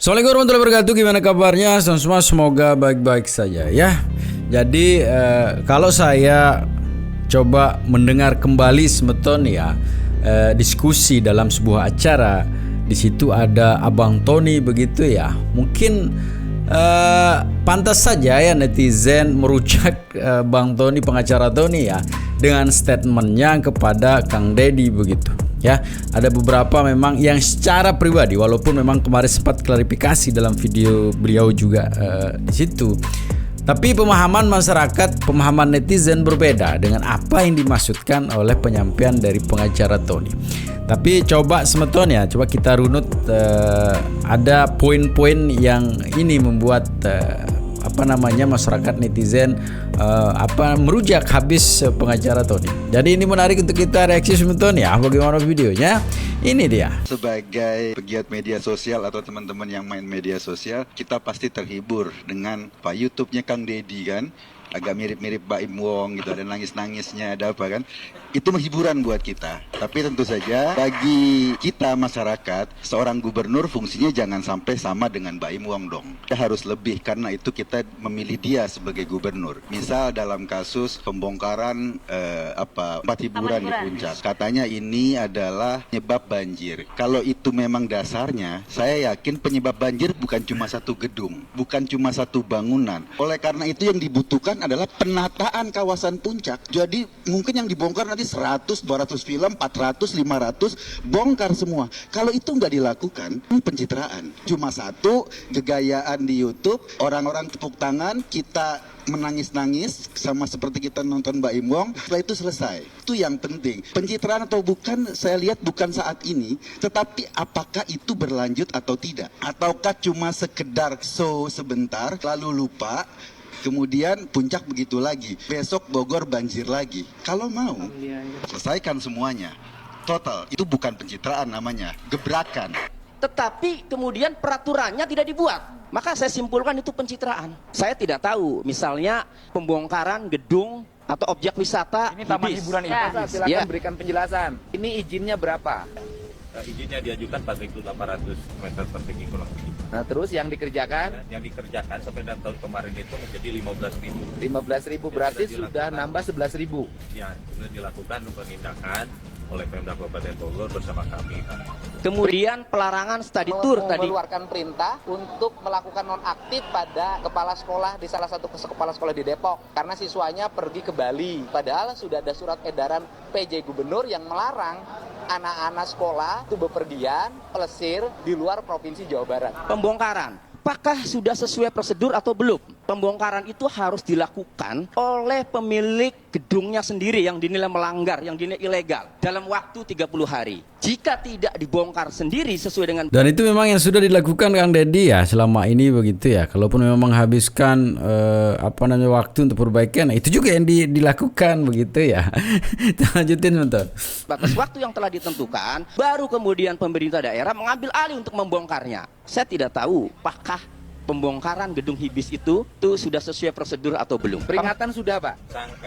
Assalamualaikum warahmatullahi wabarakatuh. Gimana kabarnya semua? Semoga baik-baik saja ya. Jadi kalau saya coba mendengar kembali semeton ya diskusi dalam sebuah acara, di situ ada Abang Tony begitu ya. Mungkin pantas saja ya netizen merujak Bang Tony, pengacara Tony ya, dengan statementnya kepada Kang Deddy begitu. Ya, ada beberapa memang yang secara pribadi, walaupun memang kemarin sempat klarifikasi dalam video beliau juga di situ. Tapi pemahaman masyarakat, pemahaman netizen berbeda dengan apa yang dimaksudkan oleh penyampaian dari pengacara Tony. Tapi coba semeton ya, coba kita runut ada poin-poin yang ini membuat masyarakat netizen merujak habis pengacara Tony. Jadi ini menarik untuk kita reaksi semeton ya. Bagaimana videonya? Ini dia. Sebagai pegiat media sosial atau teman-teman yang main media sosial, kita pasti terhibur dengan YouTube-nya Kang Deddy kan. Agak mirip-mirip Baim Wong gitu, ada nangis-nangisnya, ada apa kan. Itu hiburan buat kita. Tapi tentu saja bagi kita masyarakat, seorang gubernur fungsinya jangan sampai sama dengan Baim Wong dong. Kita harus lebih, karena itu kita memilih dia sebagai gubernur. Misal dalam kasus pembongkaran tempat hiburan di Puncak. Katanya ini adalah penyebab banjir. Kalau itu memang dasarnya, saya yakin penyebab banjir bukan cuma satu gedung, bukan cuma satu bangunan. Oleh karena itu yang dibutuhkan adalah penataan kawasan Puncak. Jadi mungkin yang dibongkar nanti 100, 200 film, 400, 500, bongkar semua. Kalau itu nggak dilakukan, pencitraan. Cuma satu, kegayaan di YouTube, orang-orang tepuk tangan, kita menangis-nangis sama seperti kita nonton Mbak Im Wong. Setelah itu selesai. Itu yang penting. Pencitraan atau bukan, saya lihat bukan saat ini, tetapi apakah itu berlanjut atau tidak, ataukah cuma sekedar show sebentar lalu lupa. Kemudian Puncak begitu lagi, besok Bogor banjir lagi. Kalau mau, selesaikan semuanya. Total, itu bukan pencitraan namanya, gebrakan. Tetapi kemudian peraturannya tidak dibuat. Maka saya simpulkan itu pencitraan. Saya tidak tahu, misalnya pembongkaran gedung atau objek wisata. Ini taman hiburan itu, silakan Ya. berikan penjelasan. Ini izinnya berapa? Izinnya diajukan 4.800 meter persegi kurang lebih. Nah terus yang dikerjakan? Yang dikerjakan sampai dan tahun kemarin itu menjadi 15.000. 15.000 berarti sudah nambah 11.000. Ya, sudah dilakukan penindakan oleh Pemda Kabupaten Bogor bersama kami. Kemudian pelarangan study tour tadi. Mengeluarkan perintah untuk melakukan nonaktif pada kepala sekolah di salah satu kepala sekolah di Depok karena siswanya pergi ke Bali. Padahal sudah ada surat edaran PJ Gubernur yang melarang anak-anak sekolah itu bepergian pelesir di luar provinsi Jawa Barat. Pembongkaran, apakah sudah sesuai prosedur atau belum? Pembongkaran itu harus dilakukan oleh pemilik gedungnya sendiri yang dinilai melanggar, yang dinilai ilegal dalam waktu 30 hari. Jika tidak dibongkar sendiri sesuai dengan. Dan itu memang yang sudah dilakukan Kang Deddy ya selama ini begitu ya. Kalaupun memang menghabiskan waktu untuk perbaikan, itu juga yang dilakukan begitu ya. Lanjutin bentar. Batas waktu yang telah ditentukan, baru kemudian pemerintah daerah mengambil alih untuk membongkarnya. Saya tidak tahu apakah pembongkaran gedung Hibis itu sudah sesuai prosedur atau belum. Peringatan sudah Pak?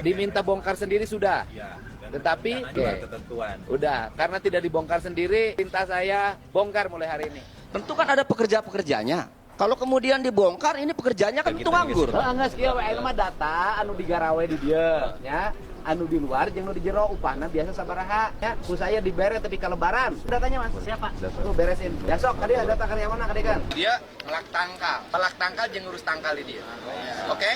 Diminta bongkar sendiri sudah? Ya, Tetapi ketentuan. udah, karena tidak dibongkar sendiri, perintah saya bongkar mulai hari ini. Tentu kan ada pekerja-pekerjanya. Kalau kemudian dibongkar, ini pekerjaannya kan itu nganggur. Enggak sekian, mah data anu digarawe di dia, ya. Anu di luar jeung nu di jero upahna biasa sabaraha ya. Ku saya dibere tapi kalebaran. Datanya Mas, siapa? Tuh beresin. Besok tadi ada data karyawanna kadegan. Dia melak tangkal jeung ngurus tangkal di dia. Oke?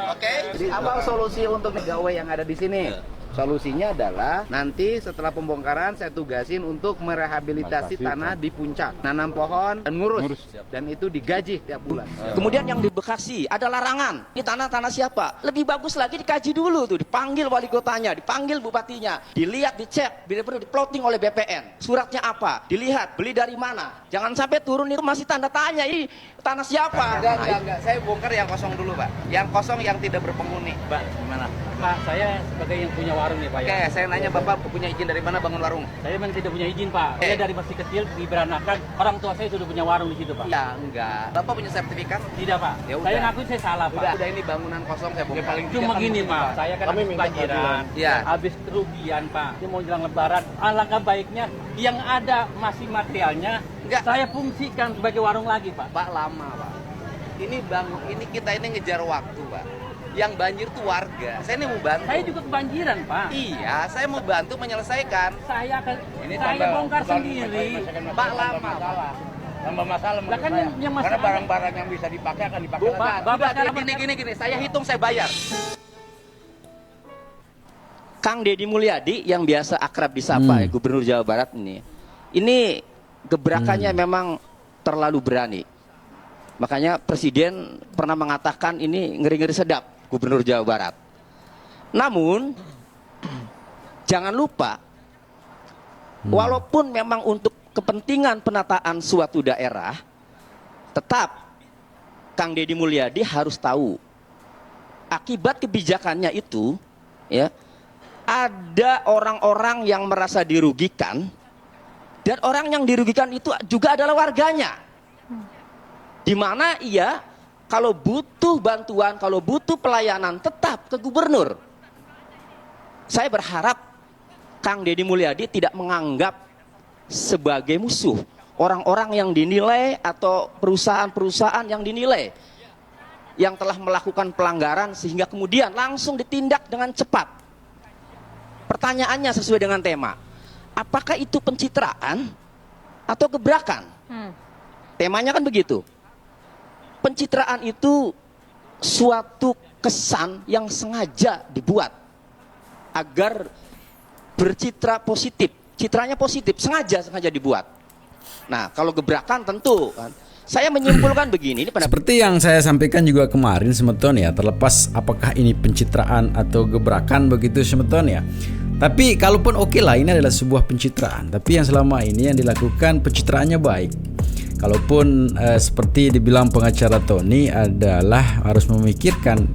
Oke? Jadi apa solusi untuk pegawai yang ada di sini? Solusinya adalah nanti setelah pembongkaran saya tugasin untuk merehabilitasi tanah di Puncak, nanam pohon dan ngurus. Dan itu digaji tiap bulan. Kemudian yang di Bekasi ada larangan. Ini tanah-tanah siapa? Lebih bagus lagi dikaji dulu tuh, dipanggil wali kotanya, dipanggil bupatinya, dilihat, dicek, bila perlu diploting oleh BPN. Suratnya apa? Dilihat, beli dari mana? Jangan sampai turun itu masih tanda tanya, ini tanah siapa? Enggak. Saya bongkar yang kosong dulu, Pak. Yang kosong yang tidak berpenghuni. Mbak, gimana? Pak, saya sebagai yang punya warung nih Pak. Oke, saya nanya Bapak punya izin dari mana bangun warung? Saya memang tidak punya izin Pak. Saya dari masih kecil diberanakan, orang tua saya sudah punya warung di situ Pak. Ya, enggak. Bapak punya sertifikat? Tidak Pak. Ya udah. Saya ngaku saya salah Pak. Udah ini bangunan kosong saya bongkar. Cuma gini Pak, saya kan habis banjiran, Iya. habis kerugian Pak. Ini mau jelang lebaran, alangkah baiknya yang ada masih materialnya, Enggak. saya fungsikan sebagai warung lagi Pak. Pak lama Pak. Ini kita ini ngejar waktu Pak. Yang banjir tuh warga. Saya ini mau bantu. Saya juga kebanjiran Pak. Iya, saya mau bantu menyelesaikan. Saya bongkar sendiri. Pak lama Pak. Tambah masalah Lah menurut kan saya. yang masalah- Karena barang-barang yang bisa dipakai akan dipakai Bu, lagi. Pak, Bapak Udah, sekarang gini, saya hitung saya bayar. Kang Deddy Mulyadi yang biasa akrab disapa Gubernur Jawa Barat ini gebrakannya memang terlalu berani. Makanya Presiden pernah mengatakan ini ngeri-ngeri sedap Gubernur Jawa Barat. Namun jangan lupa walaupun memang untuk kepentingan penataan suatu daerah, tetap Kang Deddy Mulyadi harus tahu akibat kebijakannya itu, ya, ada orang-orang yang merasa dirugikan, dan orang yang dirugikan itu juga adalah warganya. Di mana ia kalau butuh bantuan, kalau butuh pelayanan tetap ke gubernur. Saya berharap Kang Deddy Mulyadi tidak menganggap sebagai musuh orang-orang yang dinilai atau perusahaan-perusahaan yang dinilai yang telah melakukan pelanggaran sehingga kemudian langsung ditindak dengan cepat. Pertanyaannya sesuai dengan tema, apakah itu pencitraan atau gebrakan? Temanya kan begitu. Pencitraan itu suatu kesan yang sengaja dibuat agar bercitra positif. Citranya positif, sengaja dibuat. Nah, kalau gebrakan tentu kan. Saya menyimpulkan begini, ini Seperti yang saya sampaikan juga kemarin Semeton ya, terlepas apakah ini pencitraan atau gebrakan begitu Semeton ya. Tapi kalaupun oke lah ini adalah sebuah pencitraan, tapi yang selama ini yang dilakukan pencitraannya baik. Kalaupun seperti dibilang pengacara Tony adalah harus memikirkan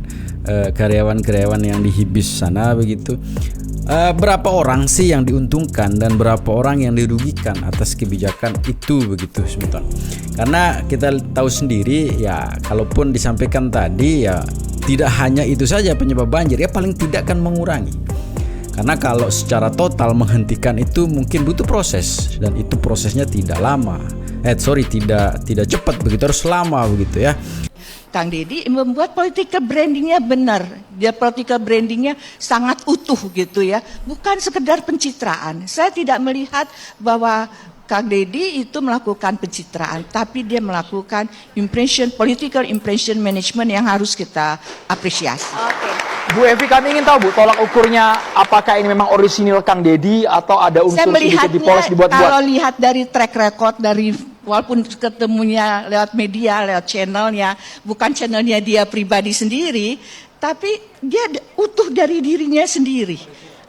karyawan-karyawan yang dihibis sana begitu. Berapa orang sih yang diuntungkan dan berapa orang yang dirugikan atas kebijakan itu begitu Semeton. Karena kita tahu sendiri ya, kalaupun disampaikan tadi ya tidak hanya itu saja penyebab banjir, ya paling tidak kan mengurangi. Karena kalau secara total menghentikan itu mungkin butuh proses, dan itu prosesnya tidak lama. Tidak cepat begitu, harus lama begitu ya. Kang Deddy membuat political brandingnya benar, dia political brandingnya sangat utuh gitu ya, bukan sekedar pencitraan. Saya tidak melihat bahwa Kang Deddy itu melakukan pencitraan, tapi dia melakukan political impression management yang harus kita apresiasi. Bu Evi, kami ingin tahu Bu, tolak ukurnya apakah ini memang orisinil Kang Deddy atau ada unsur Saya sedikit dipoles melihatnya dibuat-buat? kalau lihat dari track record dari walaupun ketemunya lewat media, lewat channelnya, bukan channelnya dia pribadi sendiri, tapi dia utuh dari dirinya sendiri.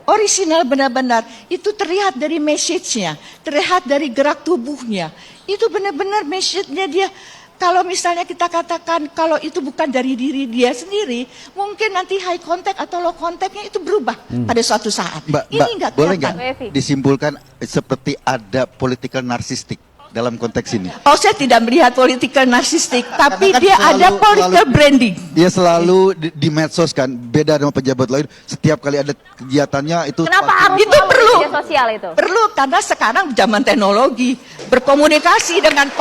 Original benar-benar, itu terlihat dari message-nya, terlihat dari gerak tubuhnya. Itu benar-benar message-nya dia. Kalau misalnya kita katakan kalau itu bukan dari diri dia sendiri, mungkin nanti high contact atau low contactnya itu berubah pada suatu saat. Ini nggak boleh kelihatan. nggak disimpulkan seperti ada political narsistik dalam konteks ini? Oh, saya tidak melihat political narsistik, tapi Karena kan dia ada political branding. Dia selalu di medsos kan, beda dengan pejabat lain. Setiap kali ada kegiatannya itu Kenapa pasti- harus Itu melalui perlu. media sosial itu? Perlu, karena sekarang zaman teknologi, berkomunikasi dengan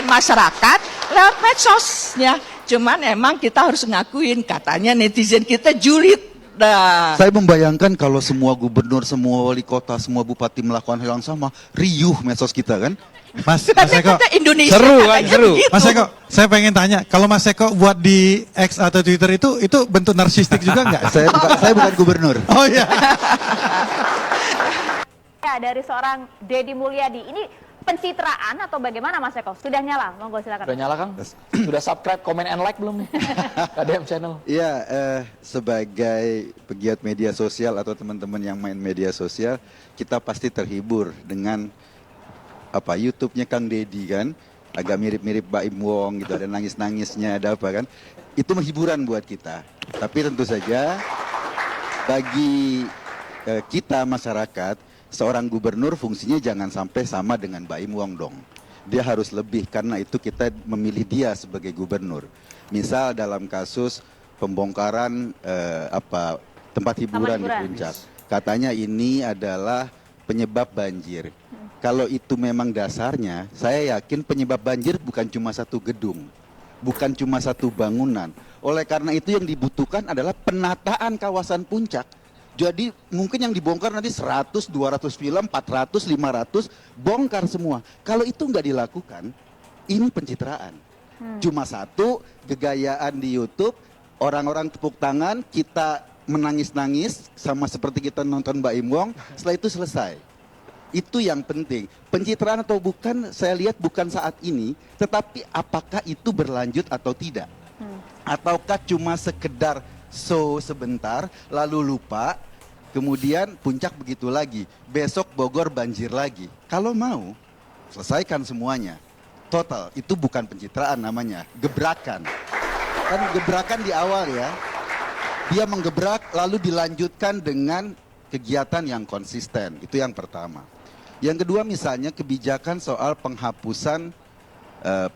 masyarakat lewat medsosnya. Cuman emang kita harus ngakuin, katanya netizen kita julid. Nah, Saya membayangkan kalau semua gubernur, semua wali kota, semua bupati melakukan hal yang sama, riuh medsos kita kan? Mas karena Eko, kita Indonesia Seru kan, katanya seru. begitu. Mas Eko, saya pengen tanya, kalau Mas Eko buat di X atau Twitter itu bentuk narsistik juga nggak? Saya bukan gubernur. Oh iya. Ya, dari seorang Deddy Mulyadi, ini pencitraan atau bagaimana Mas Eko? Sudah nyala, monggo silakan. Sudah nyala Kang? Sudah subscribe, comment, and like belum nih? KDM channel. Iya, sebagai pegiat media sosial atau teman-teman yang main media sosial, kita pasti terhibur dengan YouTube-nya Kang Deddy kan, agak mirip-mirip Baim Wong gitu, ada nangis-nangisnya, ada apa kan, itu menghiburan buat kita. Tapi tentu saja bagi kita masyarakat, seorang gubernur fungsinya jangan sampai sama dengan Baim Wong dong. Dia harus lebih, karena itu kita memilih dia sebagai gubernur. Misal dalam kasus pembongkaran tempat hiburan di Puncak. Katanya ini adalah penyebab banjir. Kalau itu memang dasarnya, saya yakin penyebab banjir bukan cuma satu gedung, bukan cuma satu bangunan. Oleh karena itu yang dibutuhkan adalah penataan kawasan Puncak. Jadi mungkin yang dibongkar nanti 100, 200 film, 400, 500, bongkar semua. Kalau itu nggak dilakukan, ini pencitraan. Cuma satu, gegayaan di YouTube, orang-orang tepuk tangan, kita menangis-nangis, sama seperti kita nonton Baim Wong, setelah itu selesai. Itu yang penting. Pencitraan atau bukan, saya lihat bukan saat ini, tetapi apakah itu berlanjut atau tidak. Ataukah cuma sekedar show sebentar, lalu lupa, kemudian Puncak begitu lagi, besok Bogor banjir lagi. Kalau mau, selesaikan semuanya. Total, itu bukan pencitraan namanya, gebrakan. Kan gebrakan di awal ya, dia menggebrak lalu dilanjutkan dengan kegiatan yang konsisten, itu yang pertama. Yang kedua misalnya kebijakan soal penghapusan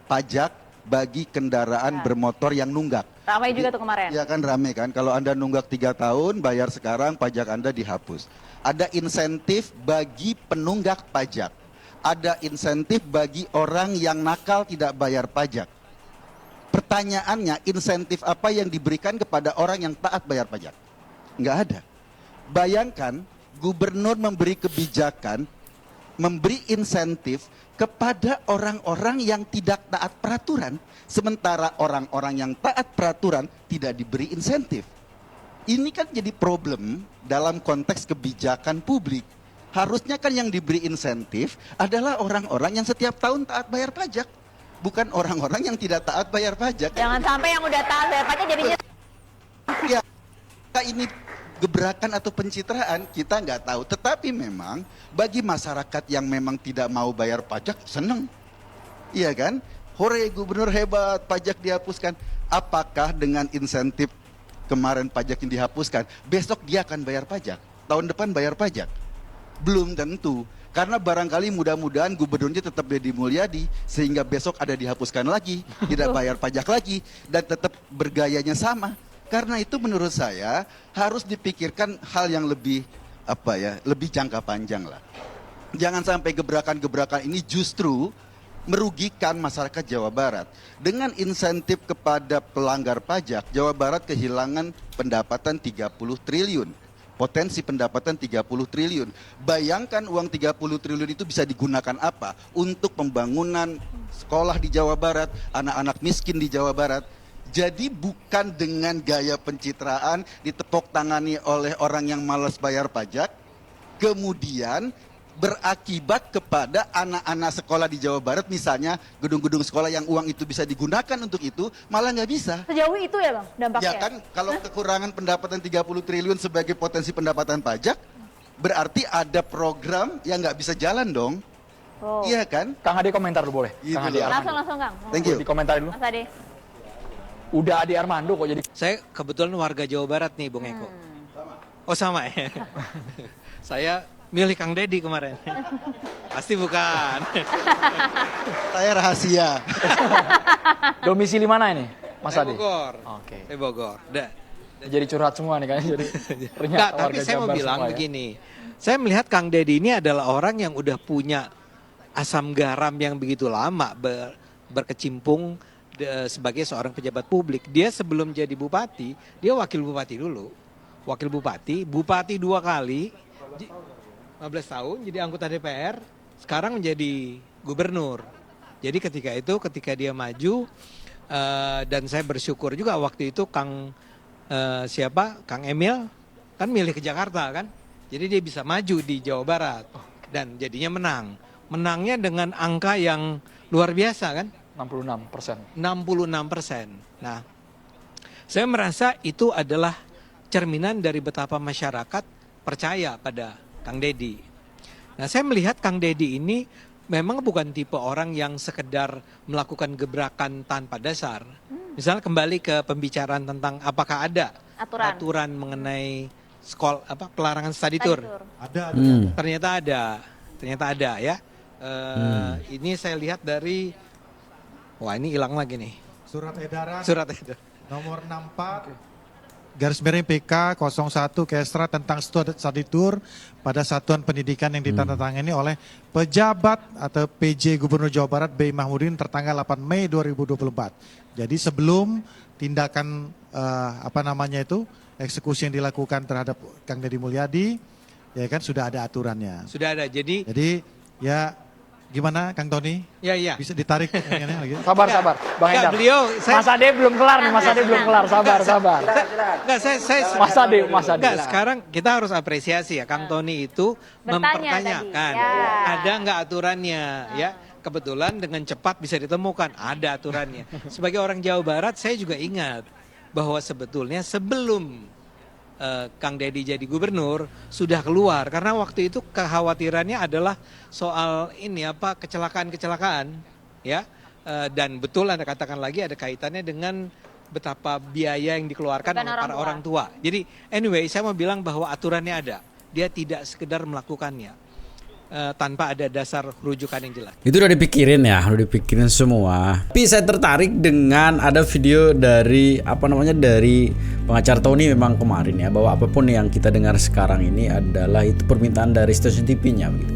pajak bagi kendaraan bermotor yang nunggak. Ramai juga tuh kemarin. Ya kan ramai kan, kalau Anda nunggak 3 tahun, bayar sekarang, pajak Anda dihapus. Ada insentif bagi penunggak pajak. Ada insentif bagi orang yang nakal tidak bayar pajak. Pertanyaannya, insentif apa yang diberikan kepada orang yang taat bayar pajak? Nggak ada. Bayangkan, gubernur memberi kebijakan, memberi insentif kepada orang-orang yang tidak taat peraturan, sementara orang-orang yang taat peraturan tidak diberi insentif. Ini kan jadi problem dalam konteks kebijakan publik. Harusnya kan yang diberi insentif adalah orang-orang yang setiap tahun taat bayar pajak, bukan orang-orang yang tidak taat bayar pajak. Jangan sampai yang udah taat bayar pajak jadinya. Ya, ini gebrakan atau pencitraan kita nggak tahu, tetapi memang bagi masyarakat yang memang tidak mau bayar pajak seneng, iya kan? Hore, gubernur hebat, pajak dihapuskan. Apakah dengan insentif kemarin pajak yang dihapuskan, besok dia akan bayar pajak, tahun depan bayar pajak? Belum tentu, karena barangkali mudah-mudahan gubernurnya tetap Deddy Mulyadi, sehingga besok ada dihapuskan lagi, tidak bayar pajak lagi, dan tetap bergayanya sama. Karena itu menurut saya harus dipikirkan hal yang lebih lebih jangka panjang lah. Jangan sampai gebrakan-gebrakan ini justru merugikan masyarakat Jawa Barat. Dengan insentif kepada pelanggar pajak, Jawa Barat kehilangan pendapatan 30 triliun. Potensi pendapatan 30 triliun. Bayangkan uang 30 triliun itu bisa digunakan apa? Untuk pembangunan sekolah di Jawa Barat, anak-anak miskin di Jawa Barat. Jadi bukan dengan gaya pencitraan ditepuk tangani oleh orang yang malas bayar pajak, kemudian berakibat kepada anak-anak sekolah di Jawa Barat, misalnya gedung-gedung sekolah yang uang itu bisa digunakan untuk itu, malah nggak bisa. Sejauh itu ya Bang dampaknya? Ya kan, kalau kekurangan pendapatan 30 triliun sebagai potensi pendapatan pajak, berarti ada program yang nggak bisa jalan dong. Oh. Iya kan? Kang Ade komentar dulu boleh? Gitu Kang Ade loh. Armando. Langsung Kang. Thank you. Dikomentarin dulu. Mas Ade. Udah Ade Armando kok jadi. Saya kebetulan warga Jawa Barat nih, Bung Eko. Oh sama ya? Saya milih Kang Deddy kemarin. Pasti bukan. Saya rahasia. Domisili mana ini, Mas Saya Ade? Bogor. Oke. Saya Bogor. Jadi curhat semua nih kan. Jadi Enggak, tapi saya mau bilang begini. Saya melihat Kang Deddy ini adalah orang yang udah punya asam garam yang begitu lama berkecimpung sebagai seorang pejabat publik. Dia sebelum jadi bupati, dia wakil bupati dulu. Wakil bupati 2 kali, 15 tahun jadi anggota DPR, sekarang menjadi gubernur. Jadi ketika dia maju, dan saya bersyukur juga waktu itu Kang Emil kan milih ke Jakarta kan. Jadi dia bisa maju di Jawa Barat dan jadinya menang. Menangnya dengan angka yang luar biasa kan. 66%. 66%. Nah, saya merasa itu adalah cerminan dari betapa masyarakat percaya pada Kang Deddy. Nah, saya melihat Kang Deddy ini memang bukan tipe orang yang sekedar melakukan gebrakan tanpa dasar. Misalnya kembali ke pembicaraan tentang apakah ada aturan mengenai pelarangan study tour. Ada. Ternyata ada ya. Ini saya lihat dari, wah ini hilang lagi nih. Surat edaran Nomor 64 garis miring PK 01 Kesra tentang study tour pada satuan pendidikan yang ditandatangani oleh pejabat atau PJ Gubernur Jawa Barat B. Mahmudin tertanggal 8 Mei 2024. Jadi sebelum tindakan eksekusi yang dilakukan terhadap Kang Deddy Mulyadi, ya kan sudah ada aturannya. Sudah ada. Jadi ya gimana Kang Tony? Ya. Bisa ditarik lagi? Sabar, Bang Endar. Mas Ade belum kelar nih, sabar. Enggak, saya Mas Ade. Enggak, sekarang kita harus apresiasi ya, Kang Tony itu mempertanyakan ada nggak aturannya ya. Kebetulan dengan cepat bisa ditemukan ada aturannya. Sebagai orang Jawa Barat saya juga ingat bahwa sebetulnya sebelum Kang Deddy jadi gubernur sudah keluar, karena waktu itu kekhawatirannya adalah soal kecelakaan ya, dan betul Anda katakan lagi ada kaitannya dengan betapa biaya yang dikeluarkan oleh para orang tua. Jadi anyway saya mau bilang bahwa aturannya ada, dia tidak sekedar melakukannya tanpa ada dasar rujukan yang jelas. Itu udah dipikirin semua. Tapi saya tertarik dengan ada video dari dari pengacara Tony memang kemarin ya, bahwa apapun yang kita dengar sekarang ini adalah itu permintaan dari stasiun TV-nya gitu,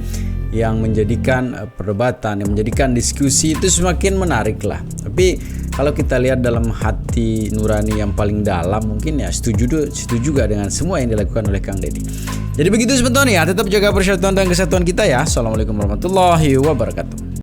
yang menjadikan perdebatan, yang menjadikan diskusi itu semakin menarik lah. Tapi kalau kita lihat dalam hati nurani yang paling dalam, mungkin ya setuju juga dengan semua yang dilakukan oleh Kang Deddy. Jadi begitu sebetulnya ya, tetap jaga persatuan dan kesatuan kita ya. Assalamualaikum warahmatullahi wabarakatuh.